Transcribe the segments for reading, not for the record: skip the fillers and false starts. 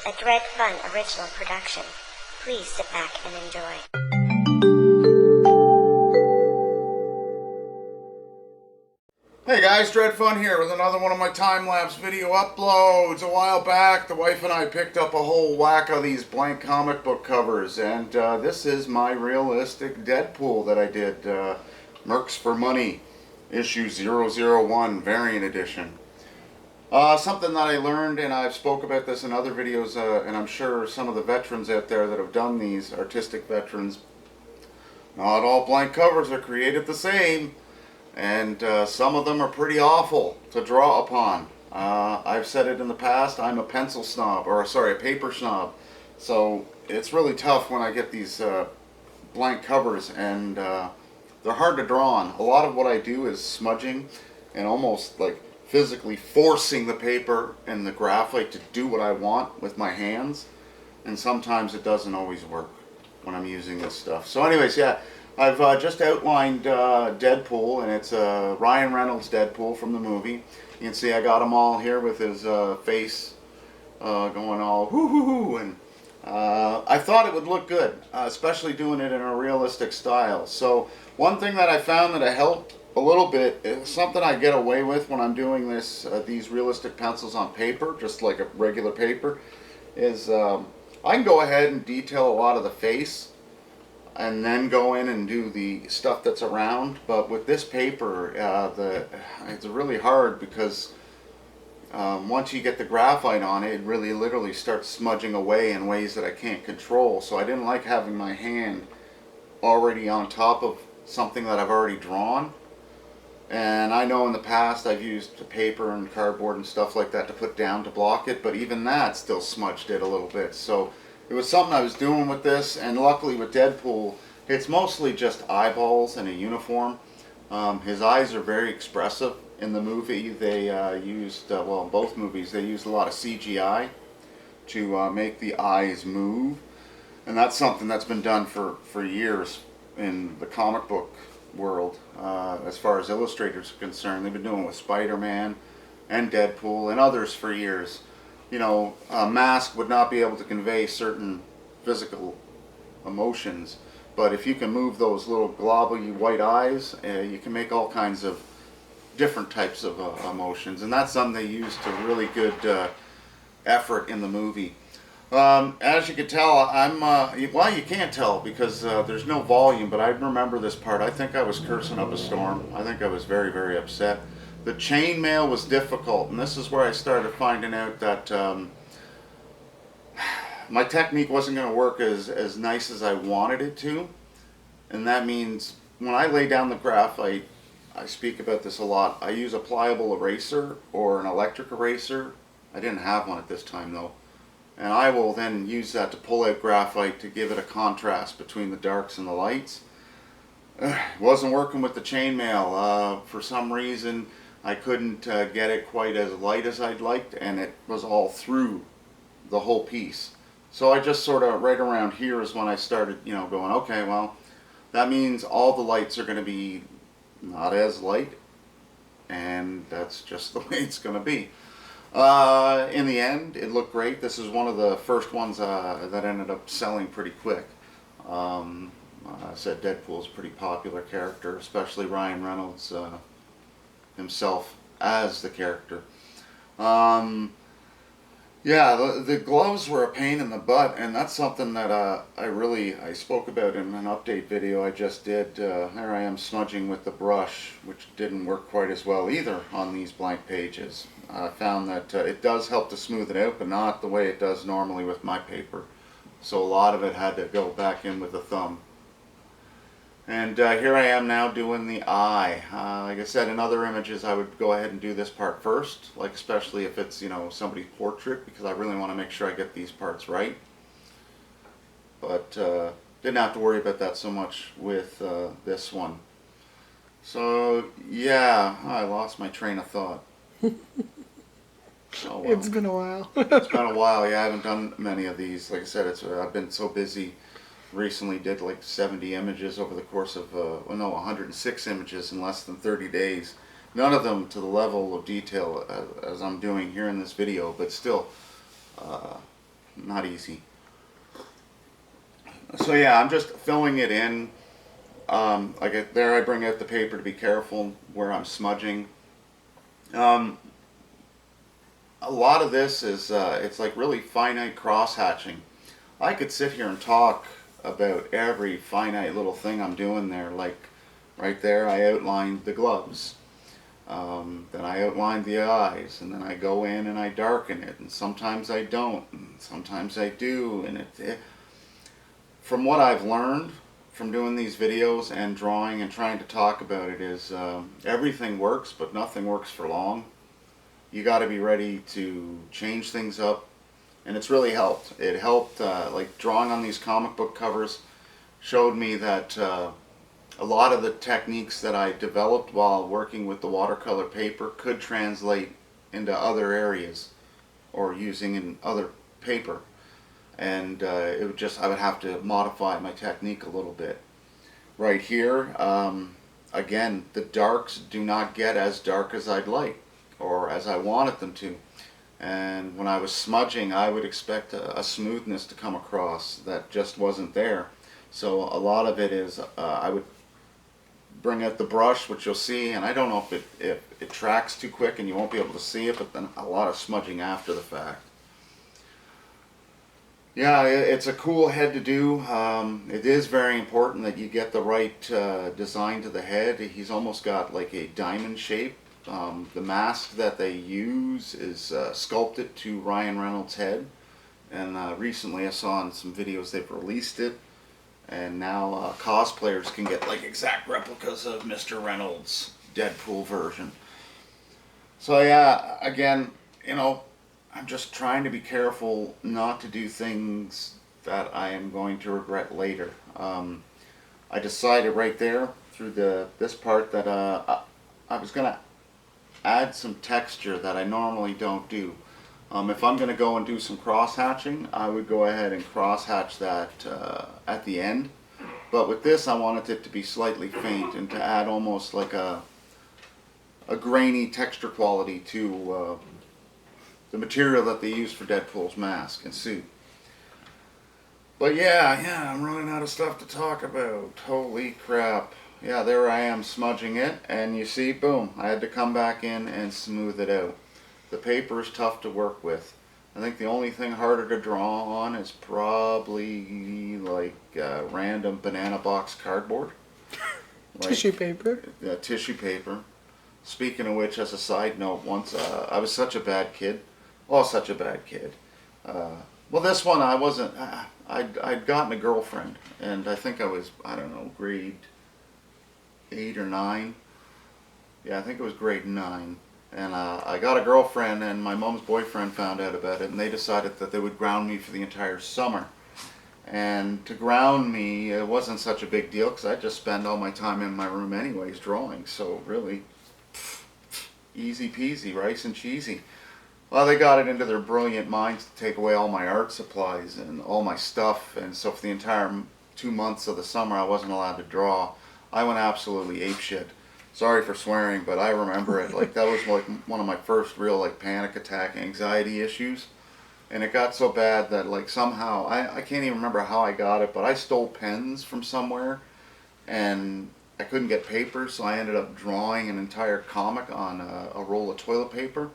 a Dredfunn original production. Please sit back and enjoy. Hey guys, Dredfunn here with another one of my time-lapse video uploads. A while back, the wife and I picked up a whole whack of these blank comic book covers, and this is my realistic Deadpool that I did. Mercs for Money, issue 001, variant edition. Something that I learned, and I've spoke about this in other videos, and I'm sure some of the veterans out there that have done these, artistic veterans, not all blank covers are created the same. And some of them are pretty awful to draw upon. I've said it in the past, I'm a pencil snob, or sorry, a paper snob. So it's really tough when I get these blank covers, and they're hard to draw on. A lot of what I do is smudging and almost like physically forcing the paper and the graphite to do what I want with my hands. And sometimes it doesn't always work when I'm using this stuff. So anyways, yeah. I've just outlined Deadpool, and it's Ryan Reynolds Deadpool from the movie. You can see I got him all here with his face going all hoo-hoo-hoo, and I thought it would look good, especially doing it in a realistic style. So one thing that I found that I helped a little bit is something I get away with when I'm doing this, these realistic pencils on paper, just like a regular paper, is I can go ahead and detail a lot of the face and then go in and do the stuff that's around. But with this paper, it's really hard because once you get the graphite on it, it really literally starts smudging away in ways that I can't control. So I didn't like having my hand already on top of something that I've already drawn. And I know in the past I've used paper and cardboard and stuff like that to put down to block it, but even that still smudged it a little bit. So it was something I was doing with this, and luckily with Deadpool, it's mostly just eyeballs and a uniform. His eyes are very expressive. In the movie, they used, well, in both movies, they used a lot of CGI to make the eyes move. And that's something that's been done for years in the comic book world. As far as illustrators are concerned, they've been doing it with Spider-Man and Deadpool and others for years. You know, a mask would not be able to convey certain physical emotions, but if you can move those little globby white eyes, you can make all kinds of different types of emotions, and that's something they used to really good effort in the movie. As you can tell, well, you can't tell because there's no volume, but I remember this part. I think I was cursing up a storm. I think I was very, very upset. The chainmail was difficult, and this is where I started finding out that my technique wasn't going to work as nice as I wanted it to. And that means when I lay down the graphite, I speak about this a lot, I use a pliable eraser or an electric eraser. I didn't have one at this time though. And I will then use that to pull out graphite to give it a contrast between the darks and the lights. It wasn't working with the chainmail. For some reason, I couldn't get it quite as light as I'd liked, and it was all through the whole piece. So I just sort of, right around here is when I started, you know, going, okay, well, that means all the lights are going to be not as light, and that's just the way it's going to be. In the end, it looked great. This is one of the first ones that ended up selling pretty quick. I said Deadpool's a pretty popular character, especially Ryan Reynolds himself as the character. Yeah, the gloves were a pain in the butt, and that's something that I spoke about in an update video I just did. There I am smudging with the brush, which didn't work quite as well either on these blank pages. I found that it does help to smooth it out, but not the way it does normally with my paper. So a lot of it had to go back in with the thumb. And here I am now doing the eye. Like I said, in other images I would go ahead and do this part first, like especially if it's, you know, somebody's portrait, because I really want to make sure I get these parts right. But didn't have to worry about that so much with this one. So yeah, I lost my train of thought. Oh, well. It's been a while. It's been a while. Yeah, I haven't done many of these. Like I said, I've been so busy. Recently did like 70 images over the course of, 106 images in less than 30 days. None of them to the level of detail as I'm doing here in this video, but still, not easy. So yeah, I'm just filling it in. There I bring out the paper to be careful where I'm smudging. Um, a lot of this is, it's like really finite cross hatching. I could sit here and talk about every finite little thing I'm doing there. Like right there, I outlined the gloves. Then I outlined the eyes, and then I go in and I darken it, and sometimes I don't, and sometimes I do. And from what I've learned from doing these videos and drawing and trying to talk about it is everything works, but nothing works for long. You got to be ready to change things up, and it's really helped. It helped, like drawing on these comic book covers showed me that a lot of the techniques that I developed while working with the watercolor paper could translate into other areas or using in other paper. And I would have to modify my technique a little bit. Right here, again, the darks do not get as dark as I'd like or as I wanted them to. And when I was smudging, I would expect a smoothness to come across that just wasn't there. So a lot of it is I would bring out the brush, which you'll see, and I don't know if it tracks too quick and you won't be able to see it, but then a lot of smudging after the fact. Yeah, it's a cool head to do. It is very important that you get the right design to the head. He's almost got like a diamond shape. The mask that they use is sculpted to Ryan Reynolds' head, and recently I saw in some videos they've released it, and now cosplayers can get like exact replicas of Mr. Reynolds' Deadpool version. So yeah, again, you know, I'm just trying to be careful not to do things that I am going to regret later. I decided right there through this part that I was going to add some texture that I normally don't do. If I'm going to go and do some cross hatching, I would go ahead and cross hatch that at the end. But with this, I wanted it to be slightly faint and to add almost like a grainy texture quality to the material that they use for Deadpool's mask and suit. But yeah, I'm running out of stuff to talk about. Holy crap. Yeah, there I am smudging it, and you see, boom, I had to come back in and smooth it out. The paper is tough to work with. I think the only thing harder to draw on is probably like random banana box cardboard. Like, tissue paper. Tissue paper. Speaking of which, as a side note, once I was such a bad kid. Oh, such a bad kid. Well, this one I wasn't. I'd gotten a girlfriend, and I think I was, I don't know, grade 8 or 9. Yeah, I think it was grade 9. And I got a girlfriend, and my mom's boyfriend found out about it, and they decided that they would ground me for the entire summer. And to ground me, it wasn't such a big deal, because I'd just spend all my time in my room anyways drawing. So really, easy peasy, rice and cheesy. Well, they got it into their brilliant minds to take away all my art supplies and all my stuff, and so for the entire 2 months of the summer I wasn't allowed to draw. I went absolutely apeshit. Sorry for swearing, but I remember it. Like, that was like one of my first real like panic attack anxiety issues, and it got so bad that like somehow I can't even remember how I got it, but I stole pens from somewhere, and I couldn't get paper, so I ended up drawing an entire comic on a roll of toilet paper.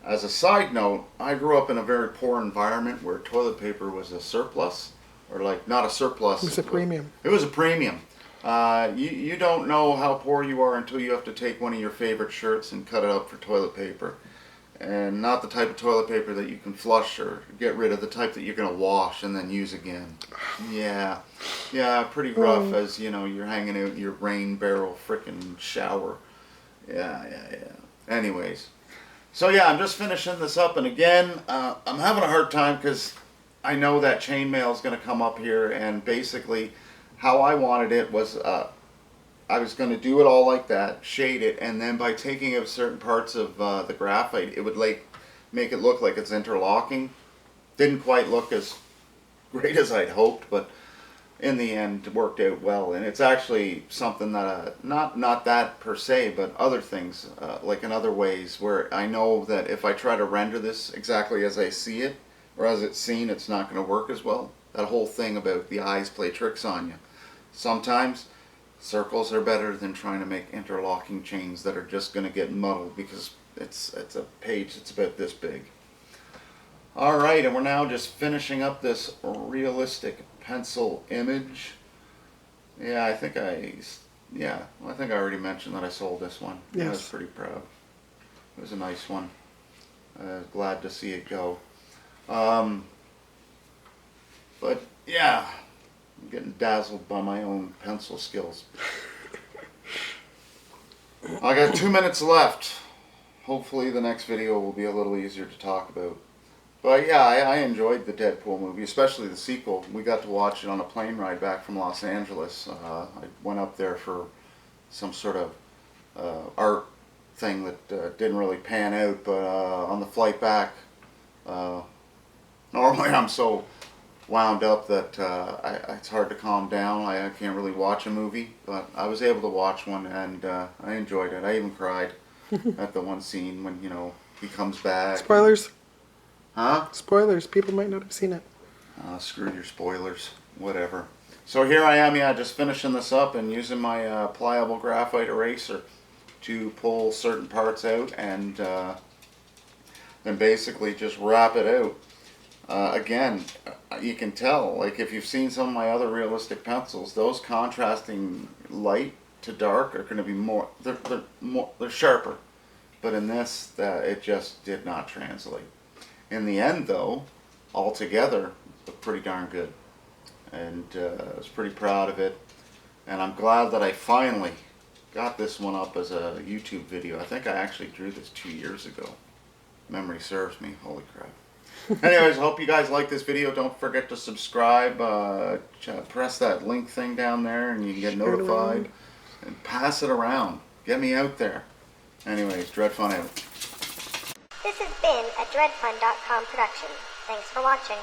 As a side note, I grew up in a very poor environment where toilet paper was a surplus, or like not a surplus. It was a premium. It was a premium. You don't know how poor you are until you have to take one of your favorite shirts and cut it up for toilet paper. And not the type of toilet paper that you can flush or get rid of, the type that you're going to wash and then use again. Yeah, pretty rough as, you know, you're hanging out in your rain barrel frickin' shower. Yeah. Anyways. So yeah, I'm just finishing this up, and again, I'm having a hard time because I know that chainmail is going to come up here, and basically how I wanted it was I was going to do it all like that, shade it, and then by taking out certain parts of the graphite, it would like make it look like it's interlocking. Didn't quite look as great as I'd hoped, but in the end it worked out well, and it's actually something that not that per se, but other things like in other ways where I know that if I try to render this exactly as I see it, or as it's seen, it's not going to work as well. That whole thing about the eyes play tricks on you. Sometimes circles are better than trying to make interlocking chains that are just going to get muddled because it's a page that's about this big. Alright, and we're now just finishing up this realistic pencil image. Yeah, I think I already mentioned that I sold this one. Yes. I was pretty proud. It was a nice one. Glad to see it go. But yeah, I'm getting dazzled by my own pencil skills. I got 2 minutes left. Hopefully the next video will be a little easier to talk about. But yeah, I enjoyed the Deadpool movie, especially the sequel. We got to watch it on a plane ride back from Los Angeles. I went up there for some sort of art thing that didn't really pan out, but on the flight back, normally I'm so wound up that it's hard to calm down. I can't really watch a movie, but I was able to watch one, and I enjoyed it. I even cried at the one scene when, you know, he comes back. Spoilers. Huh? Spoilers. People might not have seen it. Screw your spoilers. Whatever. So here I am, yeah, just finishing this up and using my pliable graphite eraser to pull certain parts out and then basically just wrap it out. Again, you can tell, like if you've seen some of my other realistic pencils, those contrasting light to dark are going to be more, they're sharper. But in this, it just did not translate. In the end, though, altogether, it looked pretty darn good. And I was pretty proud of it. And I'm glad that I finally got this one up as a YouTube video. I think I actually drew this 2 years ago. Memory serves me. Holy crap. Anyways, I hope you guys like this video. Don't forget to subscribe. Press that link thing down there and you can get notified. And pass it around. Get me out there. Anyways, dredfunn out. This has been a dredfunn.com production. Thanks for watching.